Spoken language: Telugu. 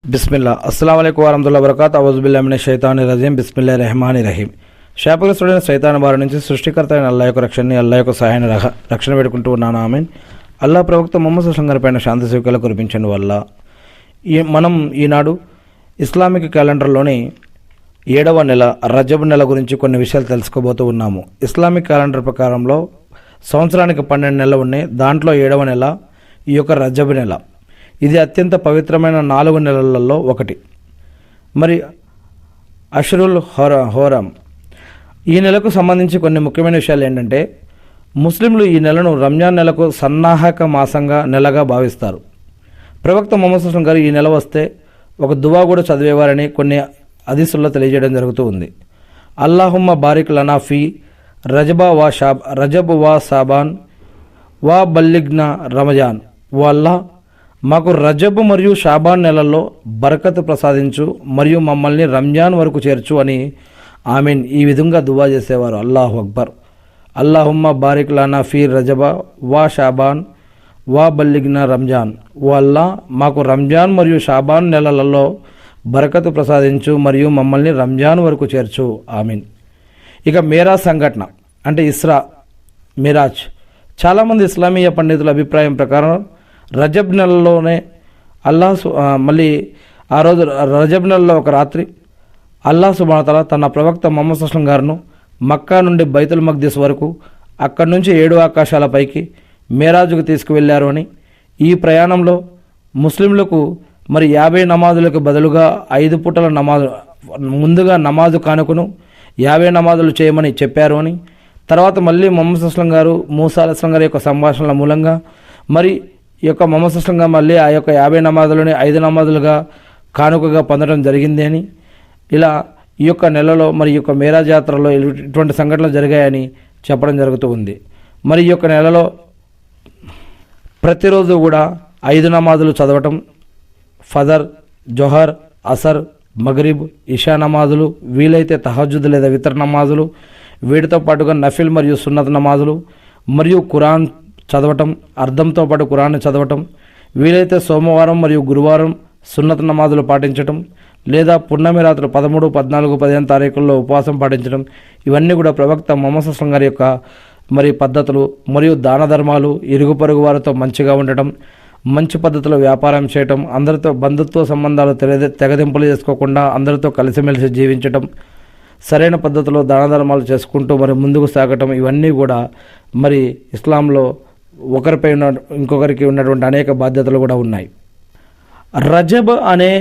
బిస్మిల్లా అస్సలాము అలైకుం వరహ్మతుల్లాహి వబరకాతుహు అఊజుబిల్లాహి మినష్ షైతానిర్ రజీం బిస్మిల్లాహిర్ రహమానిర్ రహీం. శాపగ్రస్తుడైన సైతాన్ బారి నుంచి సృష్టికర్త అయిన అల్లాహ్ యొక్క రక్షణని, అల్లాహ్ యొక్క సహాయాన్ని రక్షణ పెట్టుకుంటూ ఉన్నాను. ఆమీన్. అల్లాహ్ ప్రవక్త ముహమ్మద్ సల్లల్లాహు అలైహి వసల్లం పైన శాంతి సౌఖ్యాలు కురిపించండి వల్ల మనం ఈనాడు ఇస్లామిక్ క్యాలెండర్లోని 7వ నెల రజబ్ నెల గురించి కొన్ని విషయాలు తెలుసుకోబోతూ ఉన్నాము. ఇస్లామిక్ క్యాలెండర్ ప్రకారంలో సంవత్సరానికి 12 నెలలు ఉన్నాయి. దాంట్లో 7వ నెల ఈ యొక్క రజబ్ నెల. ఇది అత్యంత పవిత్రమైన 4 నెలలలో ఒకటి. మరి అష్రుల్ హోరం, ఈ నెలకు సంబంధించి కొన్ని ముఖ్యమైన విషయాలు ఏంటంటే, ముస్లింలు ఈ నెలను రంజాన్ నెలకు సన్నాహక మాసంగా నెలగా భావిస్తారు. ప్రవక్త ముహమ్మద్ సల్లల్లాహు అలైహి వసల్లం గారు ఈ నెల వస్తే ఒక దువా కూడా చదివేవారని కొన్ని హదీసుల్లో తెలియజేయడం జరుగుతూ ఉంది. అల్లాహుమ్మ బారిక్ లనా ఫీ రజబ్ వా సాబాన్ వా బల్లిగ్నా రమజాన్. ఓ అల్లాహ్, మాకు రజబ్ మరియు షాబాన్ నెలల్లో బరకత్ ప్రసాదించు మరియు మమ్మల్ని రంజాన్ వరకు చేర్చు అని ఆమీన్ ఈ విధంగా దువా చేసేవారు. అల్లాహు అక్బర్. అల్లాహుమ్మ బారిక్ లనా ఫీ రజబ వా షాబాన్ వా బల్లిగ్నా రంజాన్. ఓ అల్లాహ్, మాకు రంజాన్ మరియు షాబాన్ నెలలలో బరకత్ ప్రసాదించు మరియు మమ్మల్ని రంజాన్ వరకు చేర్చు. ఆమీన్. ఇక మేరాజ్ సంఘటన అంటే ఇస్రా మిరాజ్. చాలామంది ఇస్లామీయ పండితుల అభిప్రాయం ప్రకారం రజబ్ నెలలోనే మళ్ళీ ఆ రోజు రజబ్ నెలలో ఒక రాత్రి అల్లాహ్ సుబ్హానహు వ తఆలా తన ప్రవక్త ముహమ్మద్ సల్లల్లాహు అలైహి వసల్లం గారును మక్కా నుండి బైతుల్ మక్దిస్ వరకు, అక్కడి నుంచి 7 ఆకాశాలపైకి మేరాజుకు తీసుకువెళ్లారు అని, ఈ ప్రయాణంలో ముస్లింలకు మరి 50 నమాజులకు బదులుగా 5 పూటల నమాజు, ముందుగా నమాజు కానుకను 50 నమాజులు చేయమని చెప్పారు అని, తర్వాత మళ్ళీ ముహమ్మద్ సల్లల్లాహు అలైహి వసల్లం గారు మూసా అలైహి సలాం గారి యొక్క సంభాషణల మూలంగా మరి ఈ యొక్క ముహమ్మద్ సల్లల్లాహు అలైహి వసల్లం మళ్ళీ ఆ యొక్క 50 నమాజులని 5 నమాజులుగా కానుకగా పొందడం జరిగింది అని, ఇలా ఈ యొక్క నెలలో మరి ఈ యొక్క మేరాజ్ యాత్రలో ఇటువంటి సంఘటనలు జరిగాయని చెప్పడం జరుగుతూ ఉంది. మరి ఈ యొక్క నెలలో ప్రతిరోజు కూడా 5 నమాజులు చదవటం, ఫజర్, జొహర్, అసర్, మగ్రిబ్, ఇషా నమాజులు, వీలైతే తహజ్జుద్ లేదా వితర్ నమాజులు, వీటితో పాటుగా నఫిల్ మరియు సున్నత్ నమాజులు మరియు ఖురాన్ చదవటం, అర్థంతో పాటు ఖురాన్ చదవటం, వీలైతే సోమవారం మరియు గురువారం సున్నత్ నమాజులు పాటించటం, లేదా పున్నమి రాత్రులు 13, 14, 15 తారీఖుల్లో ఉపవాసం పాటించడం, ఇవన్నీ కూడా ప్రవక్త ముహమ్మద్ సల్లల్లాహు అలైహి వసల్లం గారి యొక్క మరి పద్ధతులు. మరియు దాన ధర్మాలు, ఇరుగు పొరుగు వారితో మంచిగా ఉండటం, మంచి పద్ధతిలో వ్యాపారం చేయటం, అందరితో బంధుత్వ సంబంధాలు తెగదింపులు చేసుకోకుండా అందరితో కలిసిమెలిసి జీవించటం, సరైన పద్ధతిలో దాన ధర్మాలు చేసుకుంటూ మరి ముందుకు సాగటం, ఇవన్నీ కూడా మరి ఇస్లాంలో ఒకరిపై ఇంకొకరికి ఉన్నటువంటి అనేక బాధ్యతలు కూడా ఉన్నాయి. రజబ్ అనే